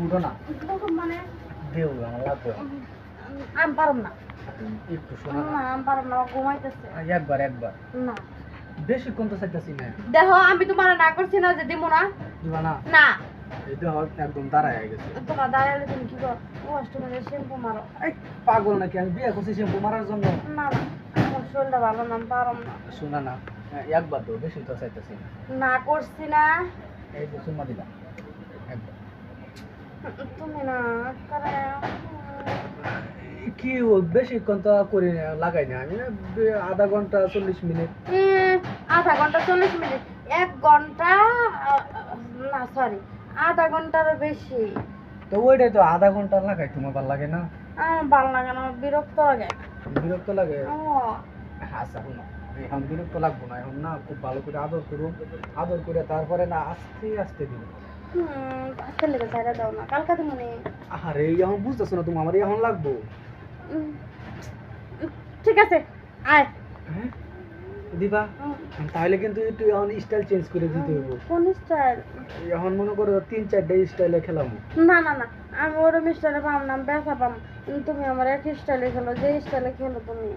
উঠো না তখন মানে দেও আমার লাগবে আমি পারব না। একটু শোনা না আমি পারব না, আমার ঘুমাইতেছে। একবার একবার না বেশিক্ষণ তো চাইতেছি না দেখো আমি তোমার না করছি না যে দিব না। দিবা না না এই তো একদম দাঁড়ায় গেছে তোমার দাঁড়ালে তুমি কি করো? অষ্টমের শ্যাম্পু মারো। এই পাগল নাকি আমি বিয়ে করছি শ্যাম্পু মারার জন্য না না আমার শরীরটা ভালো না, আমি পারব না। শোনা না একবার তো বেশি তো চাইতেছি না না করছি না। এই যে সুম্মা দিবা একবার তুমি না করে কি ও বেশিক্ষণ তো করি না লাগাই না আমি আধা ঘন্টা 40 মিনিট আধা ঘন্টা 40 মিনিট, 1 ঘন্টা না সরি আধা ঘন্টারও বেশি। তো ওইটাই তো আধা ঘন্টা লাগাই তোমার ভালো লাগে না আমার ভালো লাগে না, আমার বিরক্ত লাগে। বিরক্ত লাগে ও আচ্ছা শোনো এখন বিরক্ত লাগবো না এখন না খুব ভালো করে আদর করুন আদর করে তারপরে না আস্তে আস্তে দিব আজকে লেগে ছাইড়া দাও না, কালকা তুমি নেই। আরে এখন বুঝতেছো না তুমি আমার এখন লাগবো ঠিক আছে আয়। হ্যাঁ দিবা তাহলে কিন্তু একটু এখন স্টাইল চেঞ্জ করে দিতে হইব কোন স্টাইল? এখন মনে করো 3-4টা স্টাইলে খেলাবো না না না আমি ওরম স্টাইলে পাম না, আমি ব্যথা পাম। তুমি আমার এক স্টাইলে খেলো, যে স্টাইলে খেলো তুমি।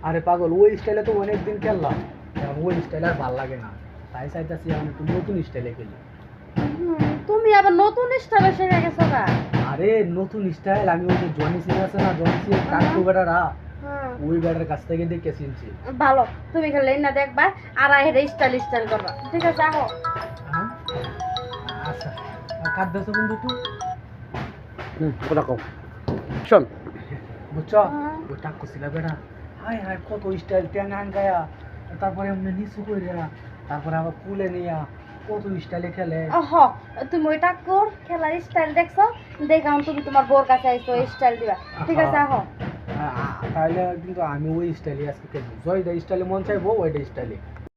আরে পাগল ওই স্টাইলে তো অনেকদিন খেললাম এখন ওই স্টাইল আর ভালো লাগে না তাই চাইতেছি আমি একটু নতুন স্টাইলে খেলি তুমি আবার নতুন স্টাইলে শিখে গেছো না? আরে নতুন স্টাইল আমি ওই যে জনি সিং আছে না জনি সিং কাকু বেটারা ওই বেটার কাছ থেকে দেখে চিনছি ভালো, তুমি খেলে না দেখবা আর হেরে স্টাইল স্টাইল করবা। ঠিক আছে আহো। হ্যাঁ আচ্ছা কাট দেছো বন্ধু একটু ওটা কম শোন বুঝছো ওই টাক্কু ছিল বেটা হাই হাই কত স্টাইল ট্যাং গায়া তারপরে এমনি নিচু কইরা তারপরে আবার কুলে নিয়া কত স্টাইলে খেলে হ তুমি ওইটা কর, খেলার স্টাইল দেখছো, দেখাও তুমি তোমার বোর কাছে আইছো স্টাইল দিবা। ঠিক আছে আহো। তাহলে কিন্তু আমি ওই স্টাইলে আজকে খেলবো জয়টা স্টাইলে মন চাইবো ওইটা স্টাইলে